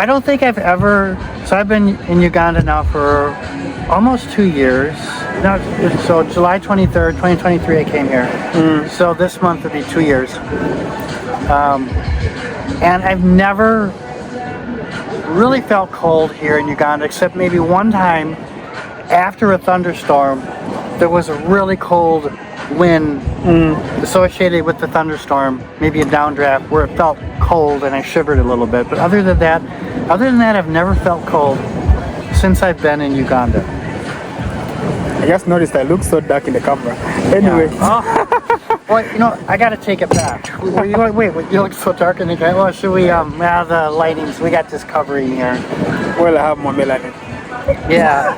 I don't think I've ever, so I've been in Uganda now for almost 2 years. No, so July 23rd, 2023 I came here. So this month would be 2 years. And I've never really felt cold here in Uganda, except maybe one time after a thunderstorm. There was a really cold wind associated with the thunderstorm, maybe a downdraft where it felt cold and I shivered a little bit. But other than that, I've never felt cold since I've been in Uganda. I just noticed I look so dark in the camera. Anyway. Yeah. Oh. Well, I got to take it back. Wait, you look so dark in the camera. Well, should we, the lighting, so we got this covering here. Well, I have more melanin. Yeah.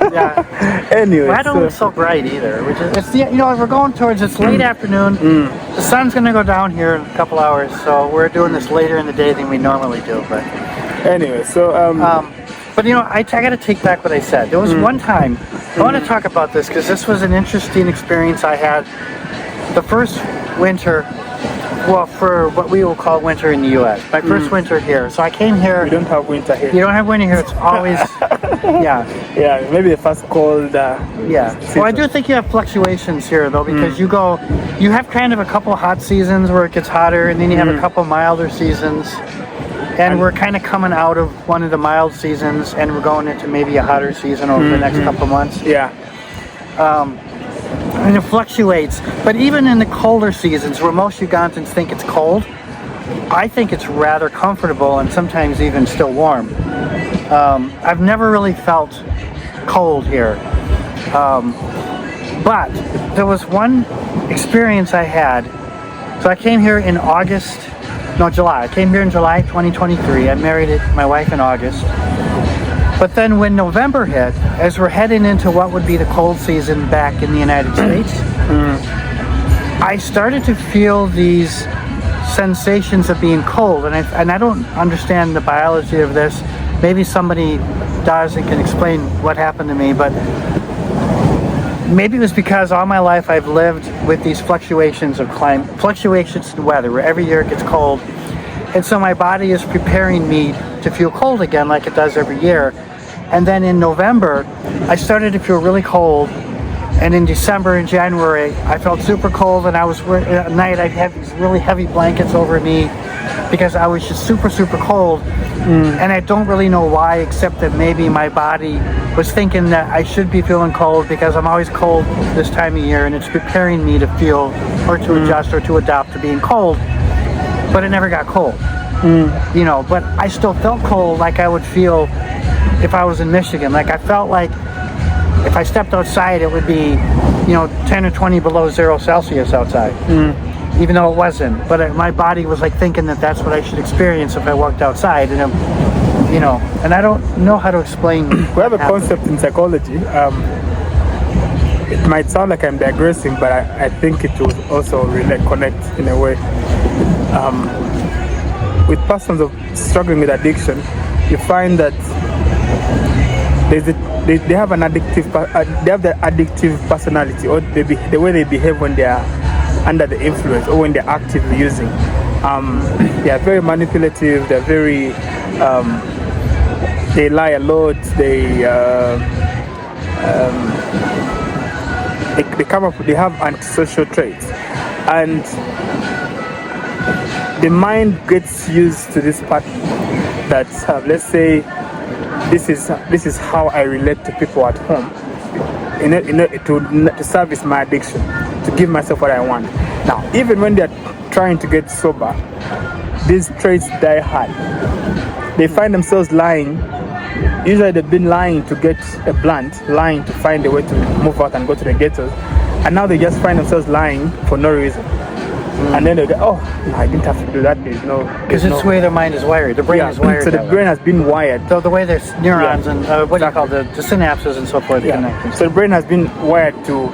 Anyway. Well, I don't look so bright either. We're going towards, it's late afternoon. The sun's going to go down here in a couple hours, so we're doing this later in the day than we normally do. But anyway, so but I got to take back what I said. There was one time, I want to talk about this because this was an interesting experience I had the first winter, well, for what we will call winter in the U.S. My first winter here. So I came here. We don't have winter here. You don't have winter here. It's always, Yeah, maybe the first cold. Well, I do think you have fluctuations here though, because you have kind of a couple hot seasons where it gets hotter, and then you have a couple milder seasons. And we're kind of coming out of one of the mild seasons, and we're going into maybe a hotter season over the next couple months. Yeah. And it fluctuates. But even in the colder seasons, where most Ugandans think it's cold, I think it's rather comfortable and sometimes even still warm. I've never really felt cold here. But there was one experience I had. So I came here in July. I came here in July 2023. I married my wife in August. But then when November hit, as we're heading into what would be the cold season back in the United States, I started to feel these sensations of being cold. And I don't understand the biology of this. Maybe somebody does and can explain what happened to me, but maybe it was because all my life I've lived with these fluctuations of fluctuations in weather, where every year it gets cold. And so my body is preparing me to feel cold again like it does every year. And then in November, I started to feel really cold. And in December and January, I felt super cold, and at night I'd have these really heavy blankets over me because I was just super, super cold. And I don't really know why, except that maybe my body was thinking that I should be feeling cold because I'm always cold this time of year, and it's preparing me to feel or to adjust or to adapt to being cold. But it never got cold, but I still felt cold like I would feel if I was in Michigan. Like I felt like if I stepped outside, it would be, 10 or 20 below 0 Celsius outside, even though it wasn't. But my body was like thinking that that's what I should experience if I walked outside. And, and I don't know how to explain. We have a concept in psychology. It might sound like I'm digressing, but I think it will also connect in a way. With persons struggling with addiction, you find that they have an addictive, they have the addictive personality, or the way they behave when they are under the influence or when they're actively using. They are very manipulative. They're very, they lie a lot. They have antisocial traits, and the mind gets used to this pattern that let's say this is how I relate to people at home to service my addiction, to give myself what I want. Now, even when they're trying to get sober, these traits die hard. They find themselves lying. Usually they've been lying to get a blunt, lying to find a way to move out and go to the ghettos, and now they just find themselves lying for no reason. And then they go, oh, no, I didn't have to do that. Because it's the way their mind is wired. The brain is wired. So the brain has been wired. So the way there's neurons and what do you call the synapses and so forth. So the brain has been wired to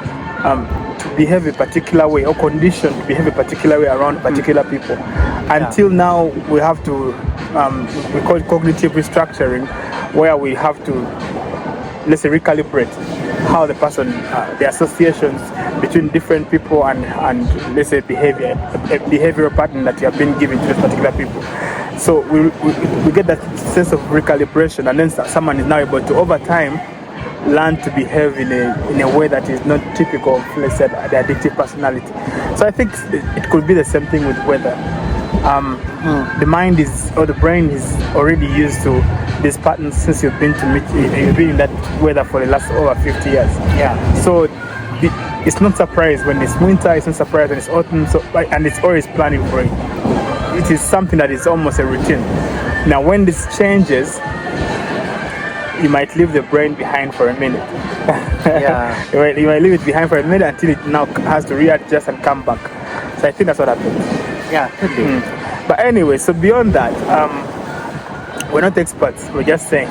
behave a particular way, or conditioned to behave a particular way around particular people. Until now, we have to, we call it cognitive restructuring, where we have to, let's say, recalibrate how the person, the associations between different people and let's say behavioral pattern that you have been given to those particular people. So we get that sense of recalibration, and then someone is now able to, over time, learn to behave in a way that is not typical of, let's say, the addictive personality. So I think it could be the same thing with weather. The mind is, or the brain is already used to these patterns since you've been in that weather for the last over 50 years. Yeah. So it's not surprised when it's winter, it's not surprised when it's autumn, and it's always planning for it. It is something that is almost a routine. Now, when this changes, you might leave the brain behind for a minute. Yeah. You might leave it behind for a minute until it now has to readjust and come back. So I think that's what happens. Yeah, could be. But anyway, so beyond that, we're not experts. We're just saying.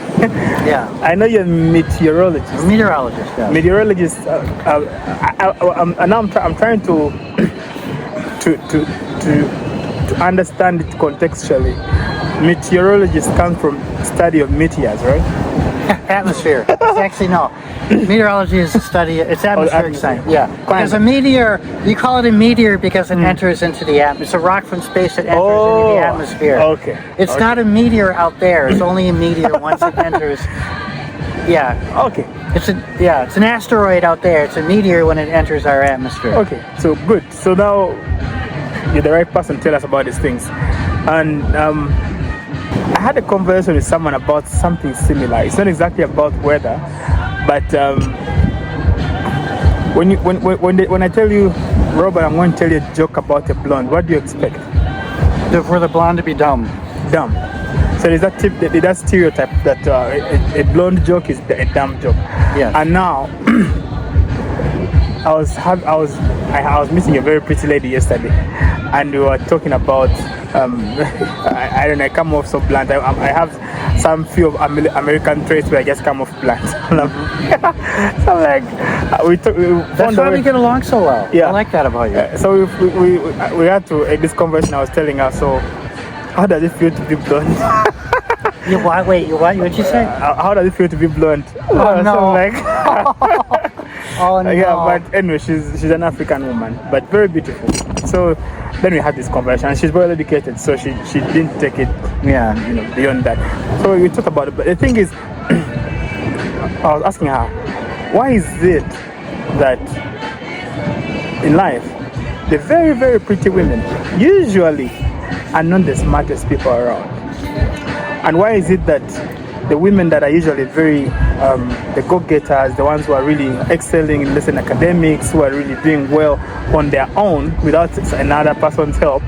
Yeah. I know you're a meteorologist. A meteorologist. Yeah. Meteorologist. And now I'm trying to understand it contextually. Meteorologists come from study of meteors, right? Atmosphere. It's actually no. Meteorology is a study. It's atmospheric science. Yeah. Because a meteor, you call it a meteor because it enters into the atmosphere. It's a rock from space that enters into the atmosphere. Okay. It's not a meteor out there. It's only a meteor once it enters. Yeah. Okay. It's an asteroid out there. It's a meteor when it enters our atmosphere. Okay. So good. So now you're the right person to tell us about these things. And I had a conversation with someone about something similar. It's not exactly about weather, but when I tell you, Robert, I'm going to tell you a joke about a blonde, what do you expect? For the blonde to be dumb. Dumb. So there's that stereotype that a blonde joke is a dumb joke. Yes. And now I was meeting a very pretty lady yesterday, and we were talking about I don't know, I come off so blunt. I have some few of American traits where I just come off blunt. So I'm like, that's why we get along so well. Yeah. I like that about you. So we had to this conversation. I was telling her, so how does it feel to be blonde? You what? Wait, you what? What'd you say? How does it feel to be blonde? Oh, no. So I'm like, oh no. yeah, but anyway, she's an African woman, but very beautiful. So then we had this conversation, and she's well educated, so she didn't take it, beyond that. So we talked about it, but the thing is, I was asking her, why is it that in life, the very, very pretty women usually are not the smartest people around? And why is it that the women that are usually very, the go-getters, the ones who are really excelling in lesson academics, who are really doing well on their own without another person's help,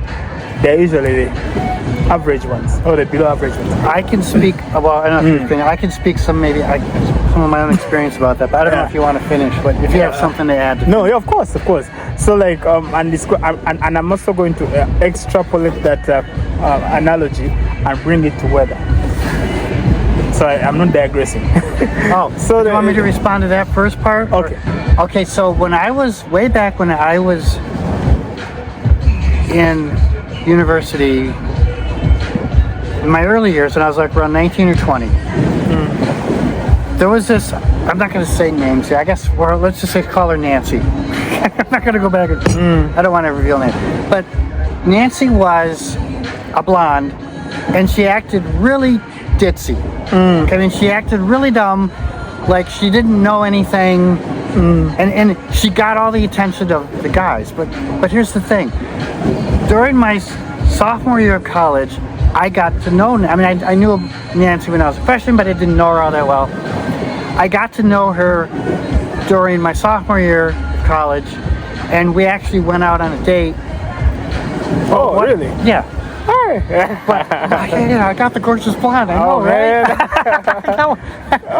they're usually the average ones or the below average ones? I can speak about, I can speak some of my own experience about that, but I don't know if you want to finish, but if you have something to add. No, yeah, of course. So like, and I'm also going to extrapolate that analogy and bring it to weather. So I'm not digressing. Oh, so do you want me to respond to that first part? Okay. Okay, so when I was in university, in my early years, when I was like around 19 or 20, there was this, I'm not going to say names here, I guess, or let's just say call her Nancy. I'm not going to go back and, I don't want to reveal names. But Nancy was a blonde, and she acted really ditzy. I mean, she acted really dumb, like she didn't know anything, and she got all the attention of the guys. But here's the thing: during my sophomore year of college, I got to know. I mean, I knew Nancy when I was a freshman, but I didn't know her all that well. I got to know her during my sophomore year of college, and we actually went out on a date. Oh, really? Yeah. But I got the gorgeous blonde. I know, right?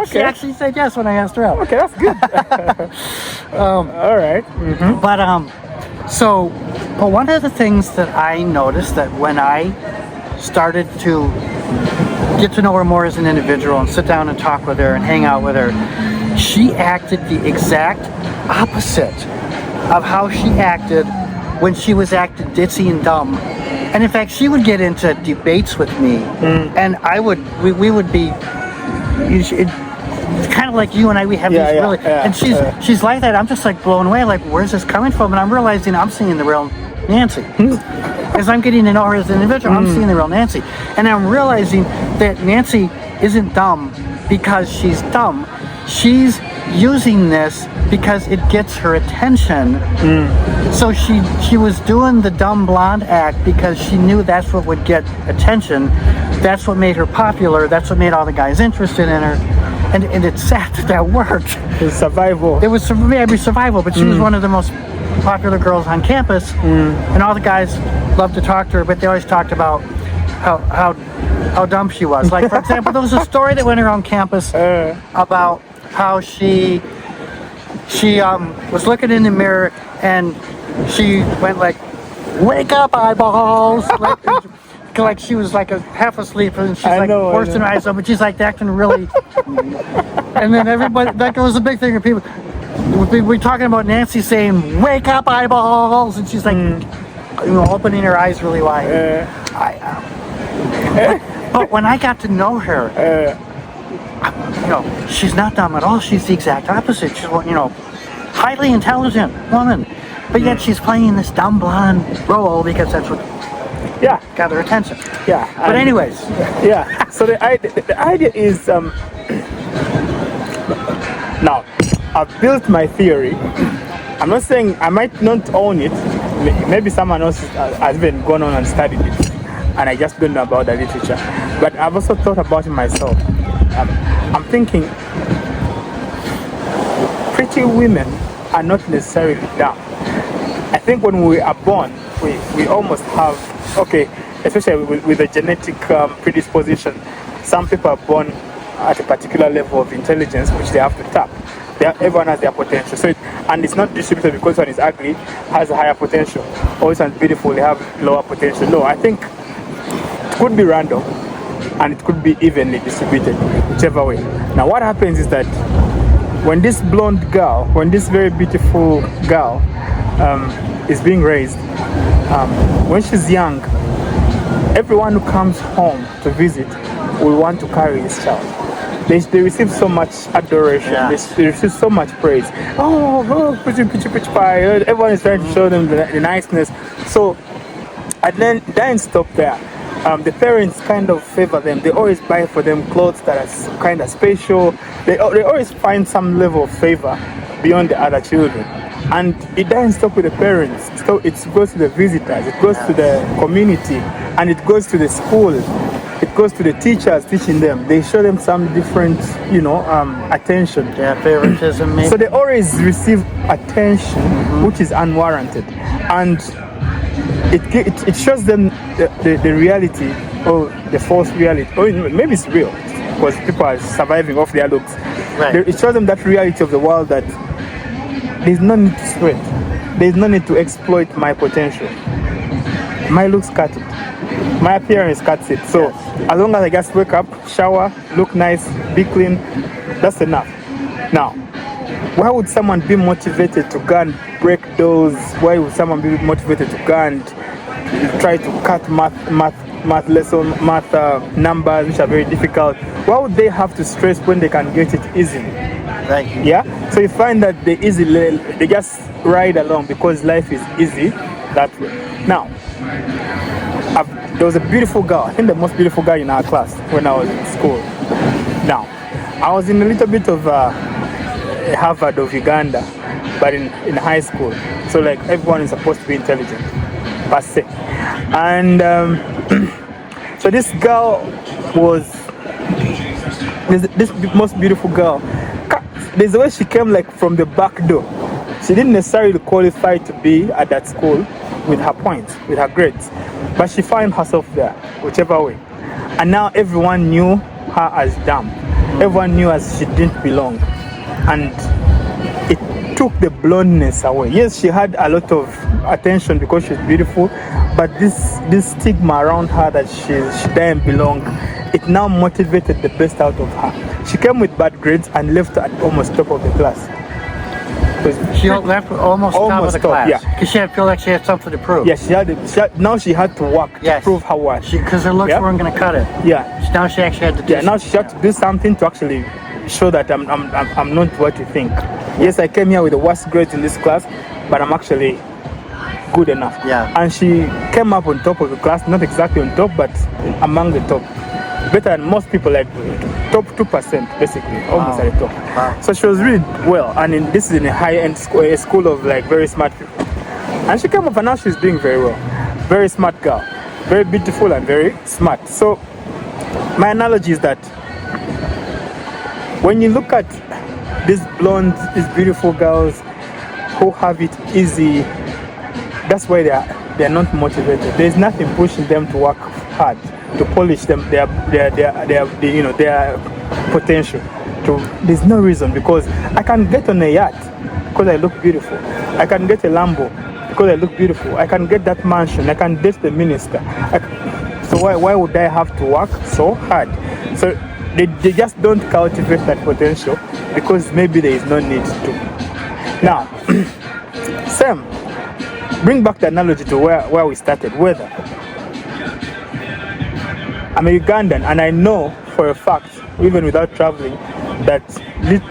Okay. She actually said yes when I asked her out. Okay, that's good. All right. But one of the things that I noticed that when I started to get to know her more as an individual and sit down and talk with her and hang out with her, she acted the exact opposite of how she acted when she was acting ditzy and dumb. And in fact, she would get into debates with me, and we would be, it's kind of like you and I, we have these and she's like that. I'm just like blown away, like, where's this coming from? And I'm realizing I'm seeing the real Nancy. as I'm getting to know her as an individual, I'm seeing the real Nancy. And I'm realizing that Nancy isn't dumb because she's dumb. She's using this because it gets her attention. So she was doing the dumb blonde act because she knew that's what would get attention. That's what made her popular. That's what made all the guys interested in her. And it's sad that worked. It was survival. It was maybe survival, but she was one of the most popular girls on campus, and all the guys loved to talk to her, but they always talked about how dumb she was. Like, for example, there was a story that went around campus about how she was looking in the mirror and she went like, "Wake up, eyeballs!" like she was like half asleep, and she's forcing her eyes open. She's like acting really. And then everybody, that was a big thing for people. We're talking about Nancy saying, "Wake up, eyeballs," and she's like, opening her eyes really wide. But when I got to know her, she's not dumb at all. She's the exact opposite. She's highly intelligent woman, but yet she's playing this dumb blonde role because that's what got her attention. But anyways, So the idea is now I've built my theory. I'm not saying I might not own it. Maybe someone else has been gone on and studied it, and I just don't know about the literature. But I've also thought about it myself. I'm thinking pretty women are not necessarily dumb. I think when we are born, we almost have, especially with the genetic predisposition, some people are born at a particular level of intelligence which they have to tap. Everyone has their potential. And it's not distributed because one is ugly, has a higher potential. Or one's beautiful, they have lower potential. No, I think it could be random and it could be evenly distributed, whichever way. Now what happens is that when this blonde girl, when this very beautiful girl is being raised, when she's young, everyone who comes home to visit will want to carry this child. They receive so much adoration. They receive so much praise. Pitch pie. Everyone is trying to show them the niceness. So, and then it doesn't stop there. The parents kind of favor them. They always buy for them clothes that are kind of special. They always find some level of favor beyond the other children. And it doesn't stop with the parents. So it goes to the visitors. It goes to the community, and it goes to the school. It goes to the teachers teaching them. They show them some different, attention. Favoritism maybe. So they always receive attention, which is unwarranted, and it shows them the reality or the false reality. Or maybe it's real because people are surviving off their looks. Right. It shows them that reality of the world that there's no need to sweat. There's no need to exploit my potential. My looks cut it. My appearance cuts it. So as long as I just wake up, shower, look nice, be clean, that's enough. Now, why would someone be motivated to go and break doors? Why would someone be motivated to go and try to cut math numbers which are very difficult? Why would they have to stress when they can get it easily? Right. Yeah. So you find that they just ride along because life is easy that way. Now, there was a beautiful girl, I think the most beautiful girl in our class when I was in school. Now, I was in a little bit of Harvard of Uganda, but in high school. So like everyone is supposed to be intelligent, per se. And so this girl was this most beautiful girl. There's the way she came like from the back door. She didn't necessarily qualify to be at that school with her points, with her grades. But she found herself there, whichever way. And now everyone knew her as dumb. Everyone knew as she didn't belong. And it took the blondness away. Yes, she had a lot of attention because she's beautiful, but this stigma around her that she didn't belong, it now motivated the best out of her. She came with bad grades and left at almost top of the class. She left almost top of the class. Yeah. Because she had feel like she had something to prove. Yeah, now she had to work to prove her worth. Because her looks weren't going to cut it. Yeah. Now she actually had to do now she had to do something to actually show that I'm not what you think. Yes, I came here with the worst grades in this class, but I'm actually good enough. Yeah. And she came up on top of the class, not exactly on top, but among the top. Better than most people, like top 2%, basically, almost at the top. Wow. So she was really well, and this is in a high-end school, a school of like very smart people. And she came up, and now she's doing very well. Very smart girl, very beautiful and very smart. So my analogy is that when you look at these blonde, these beautiful girls who have it easy, that's why they are not motivated. There's nothing pushing them to work hard, to polish them their potential. There's no reason, because I can get on a yacht because I look beautiful. I can get a Lambo because I look beautiful. I can get that mansion. I can date the minister. So why would I have to work so hard? So they just don't cultivate that potential because maybe there is no need to. Now, Sam, bring back the analogy to where we started, weather. I'm a Ugandan, and I know for a fact, even without traveling, that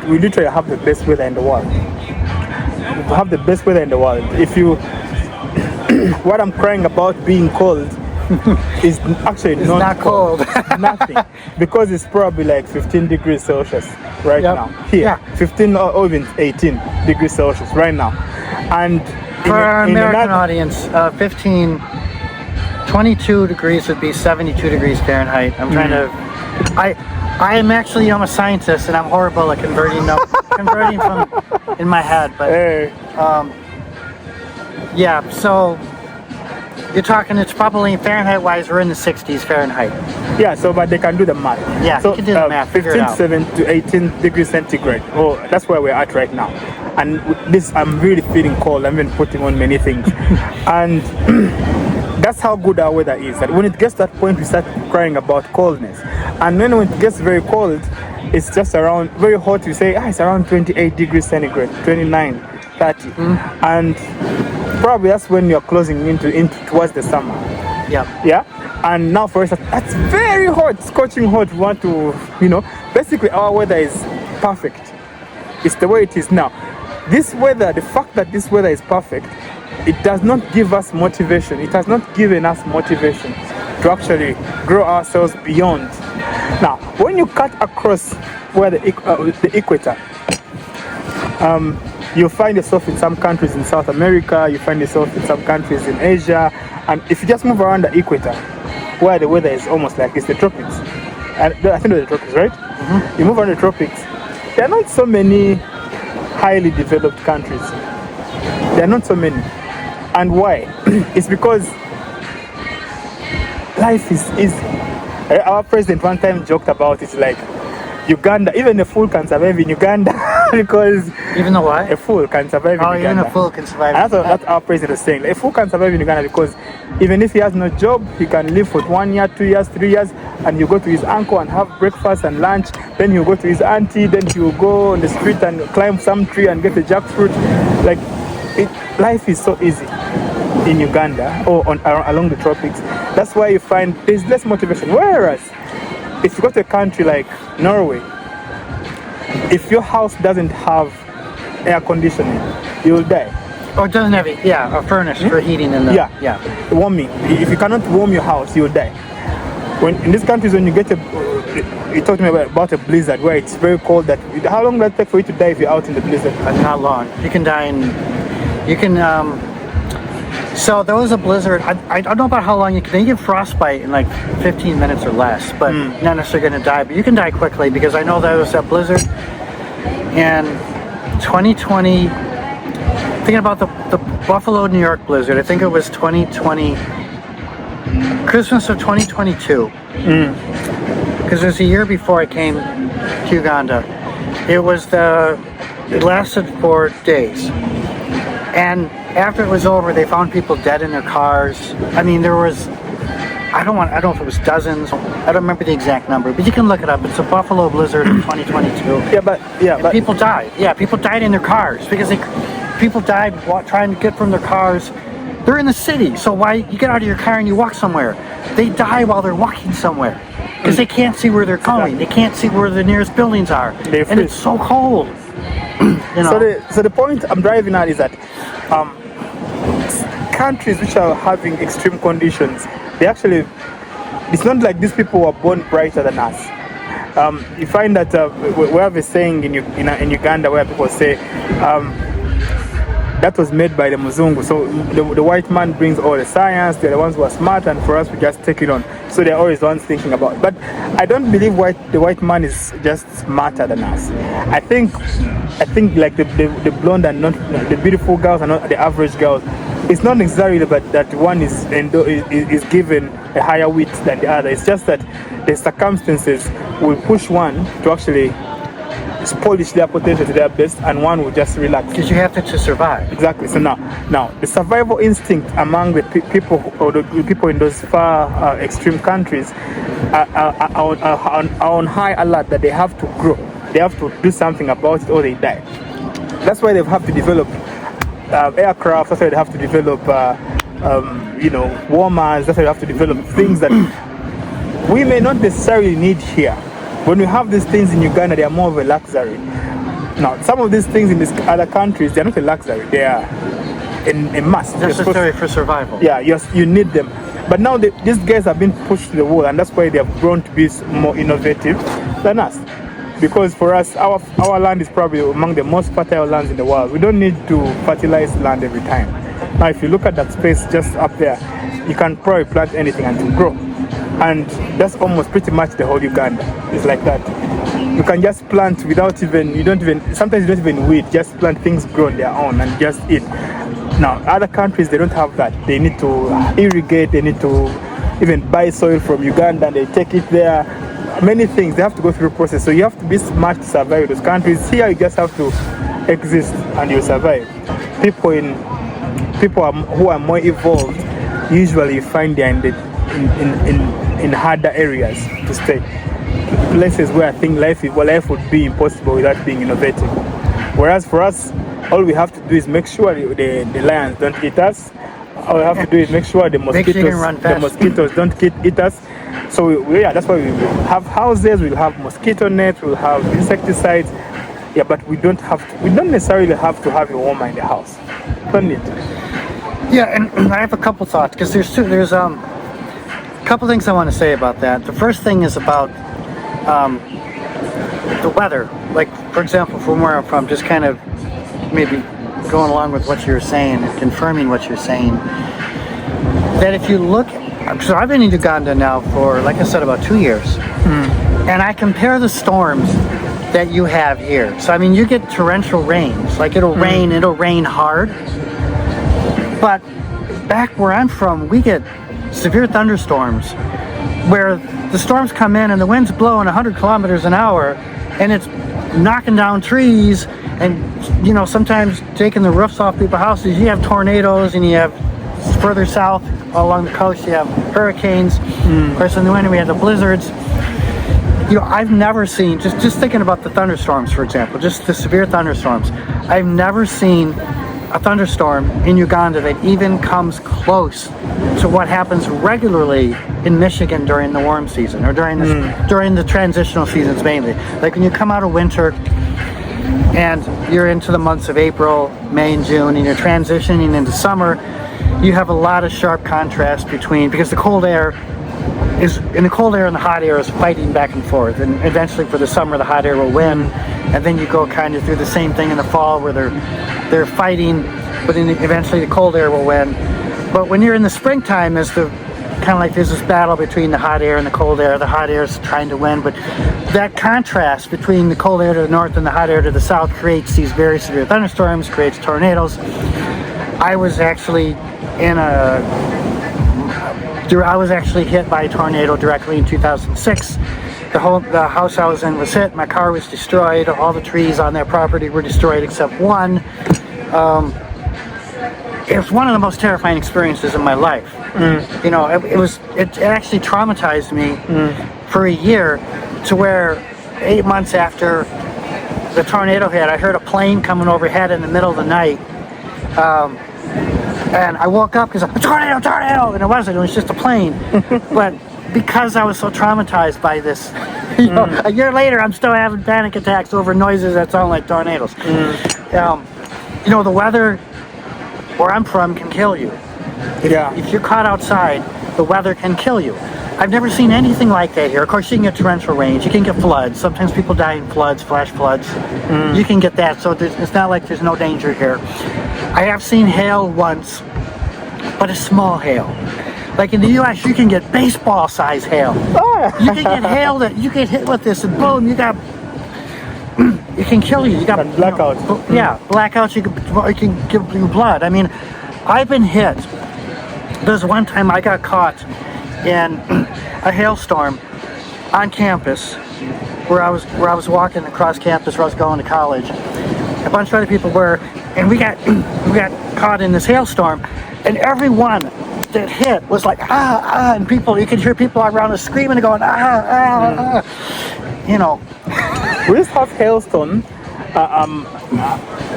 we literally have the best weather in the world. We have the best weather in the world. If you, what I'm crying about being cold is actually not cold. Nothing, because it's probably like 15 degrees Celsius right now. Here, Yeah. 15 or even 18 degrees Celsius right now. And For our American audience, 22 degrees would be 72 degrees Fahrenheit. I'm trying to, I'm a scientist, and I'm horrible at converting from in my head. But yeah, so you're talking, it's probably Fahrenheit-wise, we're in the 60s Fahrenheit. Yeah, so but they can do the math. Yeah, so you can do the math. 15, 7 to 18 degrees centigrade. Oh, that's where we're at right now. And this, I'm really feeling cold. I've been putting on many things, and that's how good our weather is. That when it gets to that point, we start crying about coldness, and then when it gets very cold, it's just around very hot. We say it's around 28 degrees centigrade, 29, 30, and probably that's when you're closing into towards the summer. Yeah. And now for us, that's very hot, scorching hot. We want to, basically our weather is perfect. It's the way it is now. This weather, the fact that this weather is perfect, it does not give us motivation. It has not given us motivation to actually grow ourselves beyond. Now, when you cut across where the equator, you'll find yourself in some countries in South America, you find yourself in some countries in Asia, and if you just move around the equator, where the weather is almost like it's the tropics, and I think it's the tropics, right? You move around the tropics, there are not so many highly developed countries. There are not so many. And why? It's because life is easy. Our president one time joked about it, like Uganda, even a fool can survive in Uganda because even the what? A fool can survive in Uganda. Even a fool can survive. That's our president is saying. A fool can survive in Uganda because even if he has no job, he can live for 1 year, 2 years, 3 years, and you go to his uncle and have breakfast and lunch. Then you go to his auntie. Then you go on the street and climb some tree and get a jackfruit. Like life is so easy in Uganda or along the tropics. That's why you find there's less motivation. Whereas if you go to a country like Norway, if your house doesn't have air conditioning, you'll die. Or it doesn't have a furnace for heating in the warming. If you cannot warm your house, you'll die. When in these countries, when you get you talked to me about a blizzard where it's very cold. How long does it take for you to die if you're out in the blizzard? Not long. You can die so there was a blizzard. I don't know about how long you can get frostbite in like 15 minutes or less, but not necessarily going to die. But you can die quickly, because I know there was that blizzard in 2020. Thinking about the Buffalo, New York blizzard. I think it was 2020, Christmas of 2022. Because it was a year before I came to Uganda. It lasted 4 days. And after it was over, they found people dead in their cars. I mean, there was, I don't know if it was dozens. I don't remember the exact number, but you can look it up. It's a Buffalo blizzard of 2022. But people died. Yeah, people died in their cars because people died trying to get from their cars. They're in the city, so why you get out of your car and you walk somewhere? They die while they're walking somewhere because they can't see where they're going. They can't see where the nearest buildings are, and it's so cold. So the point I'm driving at is that countries which are having extreme conditions, they actually, it's not like these people were born brighter than us. You find that we have a saying in Uganda where people say, that was made by the Muzungu. So the white man brings all the science, they're the ones who are smart, and for us, we just take it on. So they're always the ones thinking about it. But I don't believe the white man is just smarter than us. I think like the blonde and not the beautiful girls and not the average girls, it's not necessarily that one is given a higher wit than the other. It's just that the circumstances will push one to actually polish their potential to their best, and one will just relax. Because you have to survive. Exactly. So now the survival instinct among the people or the people in those far extreme countries are on high alert that they have to grow. They have to do something about it or they die. That's why they have to develop aircraft. That's why they have to develop warmers. That's why they have to develop things that we may not necessarily need here. When we have these things in Uganda, they are more of a luxury. Now, some of these things in these other countries, they're not a luxury. They are a must. Necessary for survival. Yeah, you need them. But now these guys have been pushed to the wall, and that's why they have grown to be more innovative than us. Because for us, our land is probably among the most fertile lands in the world. We don't need to fertilize land every time. Now, if you look at that space just up there, you can probably plant anything and it will grow. And that's almost pretty much the whole Uganda. It's like that. You can just plant sometimes you don't even weed, just plant things grow on their own and just eat. Now, other countries, they don't have that. They need to irrigate, they need to even buy soil from Uganda and they take it there. Many things, they have to go through a process. So you have to be smart to survive those countries. Here, you just have to exist and you survive. People who are more evolved, usually you find they're in harder areas to stay, places where I think life would be impossible without being innovative. Whereas for us, all we have to do is make sure the lions don't eat us. All we have to do is make sure the mosquitoes don't eat us. So that's why we have houses, we'll have mosquito nets, we'll have insecticides. Yeah, but we don't necessarily have to have a warmer in the house. Don't need to. Yeah, and I have a couple thoughts because there's a couple things I want to say about that. The first thing is about the weather. Like, for example, from where I'm from, just kind of maybe going along with what you're saying and confirming what you're saying, that if you look, so I've been in Uganda now for, like I said, about 2 years, and I compare the storms that you have here. So I mean, you get torrential rains, like it'll rain hard, but back where I'm from, we get severe thunderstorms where the storms come in and the wind's blowing 100 kilometers an hour and it's knocking down trees and sometimes taking the roofs off people's houses. You have tornadoes, and you have further south along the coast you have hurricanes. Of course, in the winter we have the blizzards. I've never seen, just thinking about the thunderstorms, for example, just the severe thunderstorms, I've never seen a thunderstorm in Uganda that even comes close to what happens regularly in Michigan during the warm season, or during the transitional seasons mainly. Like when you come out of winter and you're into the months of April, May, and June, and you're transitioning into summer, you have a lot of sharp contrast because the cold air and the hot air is fighting back and forth, and eventually for the summer the hot air will win, and then you go kind of through the same thing in the fall where they're fighting, but eventually the cold air will win. But when you're in the springtime, there's this battle between the hot air and the cold air. The hot air is trying to win, but that contrast between the cold air to the north and the hot air to the south creates these very severe thunderstorms, creates tornadoes. I was actually hit by a tornado directly in 2006. The house I was in was hit. My car was destroyed. All the trees on their property were destroyed except one. It was one of the most terrifying experiences in my life. It actually traumatized me for a year, to where 8 months after the tornado hit, I heard a plane coming overhead in the middle of the night. And I woke up because tornado, and it was just a plane. But because I was so traumatized by this, a year later, I'm still having panic attacks over noises that sound like tornadoes. The weather where I'm from can kill you. If you're caught outside, the weather can kill you. I've never seen anything like that here. Of course, you can get torrential rains. You can get floods. Sometimes people die in floods, flash floods. You can get that. So it's not like there's no danger here. I have seen hail once, but a small hail. Like in the U.S., you can get baseball-size hail. You can get hail that you get hit with this, and boom, it can kill you. You got blackouts. Blackouts. You can give you blood. I mean, I've been hit. There's one time I got caught in a hailstorm on campus, where I was walking across campus, where I was going to college. A bunch of other people were, and we got caught in this hailstorm, and everyone that hit was like and people, you could hear people around us screaming and going you know. We used to have hailstone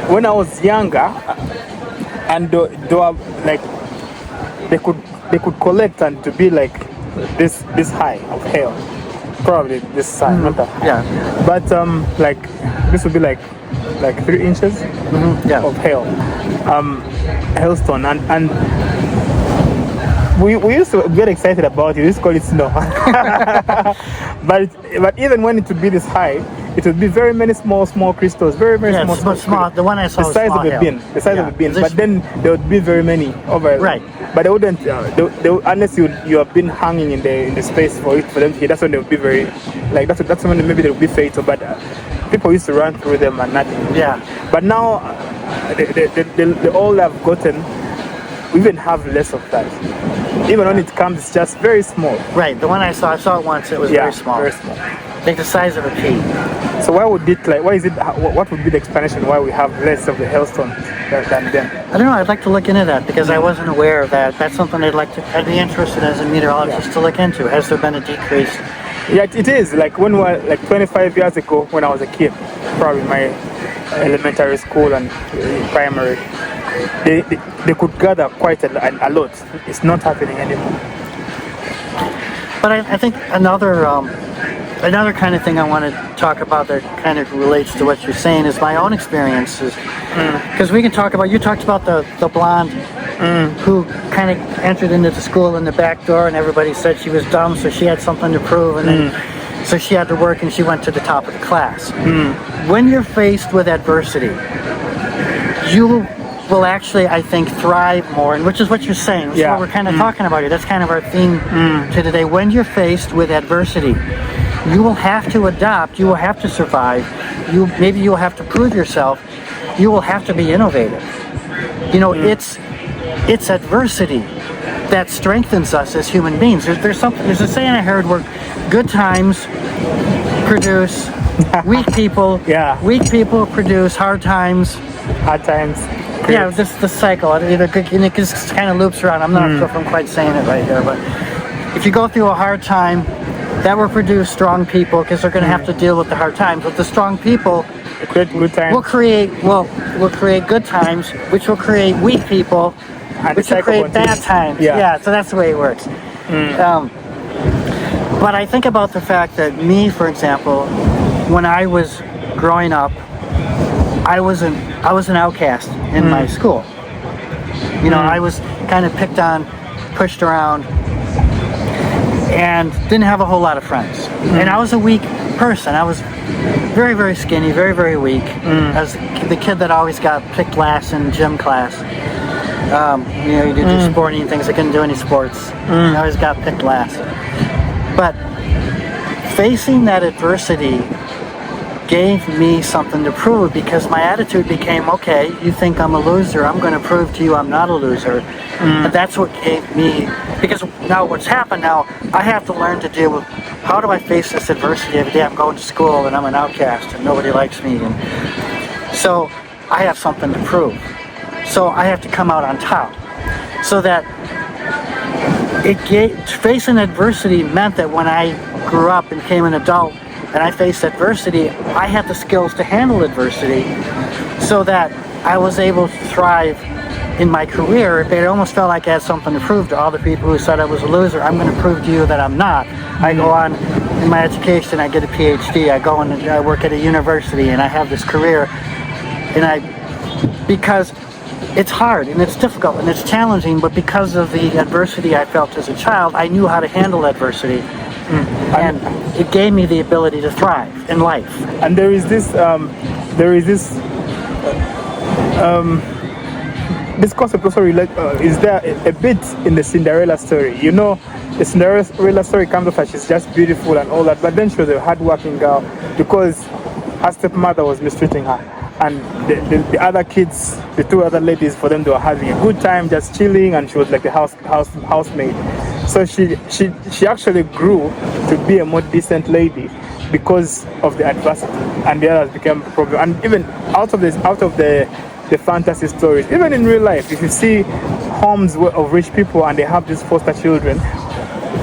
when I was younger, and they were like they could collect and to be like this high of hail, probably this size, not that high. Yeah. But like this would be like 3 inches of hail, hailstone, and we used to get excited about it. We used to call it snow. but even when it would be this high, it would be very many small crystals, very small. The one I saw the size of a bean, of a bean. But then there would be very many over. Right. But they wouldn't. They unless you have been hanging in the space for them to hit. That's when they would be very like that's when maybe they would be fatal. But people used to run through them and nothing. Yeah. But now they all have gotten. We even have less of that. Even when it comes, it's just very small. Right. The one I saw it once. It was very small. Very small. Like the size of a pea. So what would be the explanation why we have less of the hailstone than them? I don't know. I'd like to look into that because I wasn't aware of that. That's something I'd be interested as a meteorologist to look into. Has there been a decrease? Yeah, it is. Like when we were like 25 years ago, when I was a kid, probably in my elementary school and primary, they could gather quite a lot. It's not happening anymore. But I think another kind of thing I want to talk about that kind of relates to what you're saying is my own experiences. Because we can talk about, you talked about the blonde who kind of entered into the school in the back door and everybody said she was dumb, so she had something to prove, and then so she had to work and she went to the top of the class. When you're faced with adversity, you will actually, I think, thrive more, and which is what you're saying, which is what we're kind of talking about here. That's kind of our theme to today. When you're faced with adversity, you will have to adapt, you will have to survive, maybe you'll have to prove yourself, you will have to be innovative. You know, it's adversity that strengthens us as human beings. There's a saying I heard where good times produce weak people, weak people produce hard times. Yeah, just the cycle, and it just kind of loops around. I'm not sure if I'm quite saying it right here, but if you go through a hard time, that will produce strong people because they're going to have to deal with the hard times. But the strong people will create good times, which will create weak people, which will create bad times. Yeah, so that's the way it works. But I think about the fact that me, for example, when I was growing up, I was an outcast in my school. You know, I was kind of picked on, pushed around, and didn't have a whole lot of friends. And I was a weak person. I was very, very skinny, very, very weak. I was the kid that always got picked last in gym class. You know, you do sporting things. I couldn't do any sports. I always got picked last. But facing that adversity gave me something to prove, because my attitude became, okay, you think I'm a loser, I'm going to prove to you I'm not a loser. And that's what gave me, because now what's happened now, I have to learn to deal with, how do I face this adversity every day? I'm going to school and I'm an outcast and nobody likes me, and so I have something to prove. So I have to come out on top. So that facing adversity meant that when I grew up and became an adult and I faced adversity, I had the skills to handle adversity so that I was able to thrive in my career. It almost felt like I had something to prove to all the people who said I was a loser. I'm going to prove to you that I'm not. I go on in my education, I get a PhD, I go and I work at a university and I have this career, and because it's hard and it's difficult and it's challenging, but because of the adversity I felt as a child, I knew how to handle adversity. And it gave me the ability to thrive in life. And there is this this concept also is there a bit in the Cinderella story. You know, the Cinderella story comes off as she's just beautiful and all that, but then she was a hardworking girl because her stepmother was mistreating her. And the other kids, the two other ladies, for them, they were having a good time, just chilling, and she was like the housemaid. So she actually grew to be a more decent lady because of the adversity, and the others became a problem. And even out of the fantasy stories, even in real life, if you see homes of rich people and they have these foster children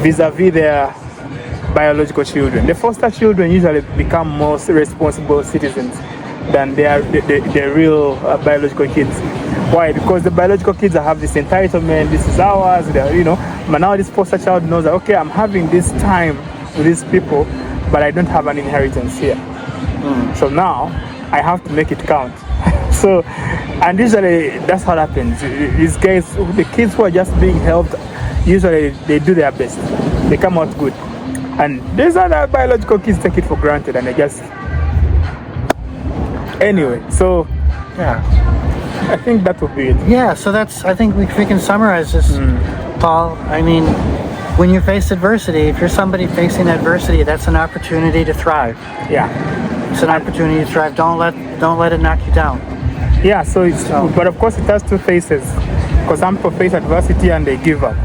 vis-a-vis their biological children, the foster children usually become more responsible citizens than their real biological kids. Why? Because the biological kids have this entitlement, this is ours, but now this foster child knows that, okay, I'm having this time with these people, but I don't have an inheritance here. So now I have to make it count. So, and usually that's what happens. These guys, the kids who are just being helped, usually they do their best. They come out good. And these other biological kids take it for granted and they just... Anyway, so Yeah. I think that would be it. Yeah, so I think we can summarize this, Paul. I mean, when you face adversity, if you're somebody facing adversity, that's an opportunity to thrive. Yeah. It's an opportunity to thrive. Don't let it knock you down. Yeah, but of course it has two faces. Because some people face adversity and they give up.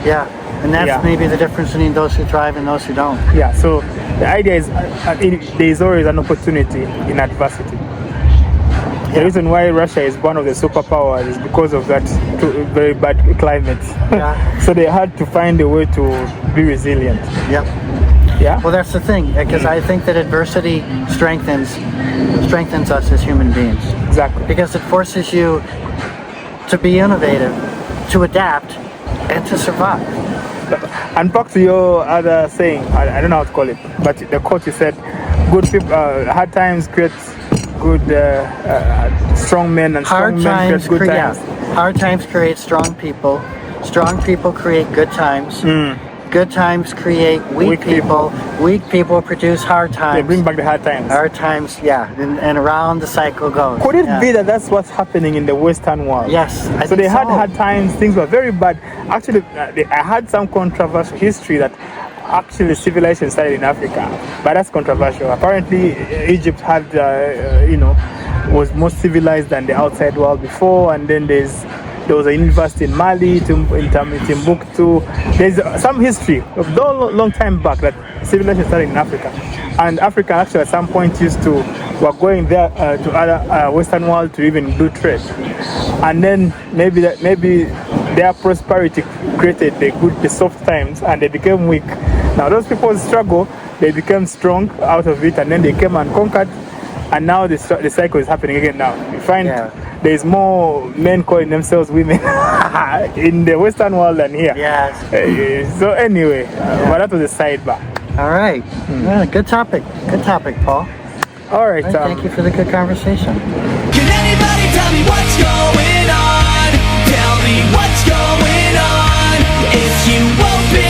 Yeah, and that's maybe the difference between those who thrive and those who don't. Yeah, so the idea is there is always an opportunity in adversity. The reason why Russia is one of the superpowers is because of that very bad climate. Yeah. So they had to find a way to be resilient. Yep. Yeah. Well, that's the thing, because I think that adversity strengthens us as human beings. Exactly. Because it forces you to be innovative, to adapt, and to survive. And back to your other saying, I don't know how to call it, but the quote you said, good people, hard times create good, strong men, and strong men create good times. Hard times create strong people. Strong people create good times. Good times create weak people. Weak people produce hard times. They bring back the hard times. Hard times, and around the cycle goes. Could it be that that's what's happening in the Western world? Yes. So they had hard times, things were very bad. Actually, I had some controversial history that actually civilization started in Africa, but that's controversial. Apparently, Egypt had, was more civilized than the outside world before, and then there was a university in Mali, in Timbuktu. There's some history of a long time back that civilization started in Africa, and Africa actually at some point were going there to other Western world to even do trade, and then maybe their prosperity created the soft times, and they became weak. Now those people struggle, they became strong out of it, and then they came and conquered, and now the cycle is happening again. Now you find there's more men calling themselves women in the Western world than here. Yes. So anyway, but that was a sidebar. All right. Yeah, good topic, Paul. All right. Thank you for the good conversation. Can anybody tell me what's going on? Tell me what's going on. If you open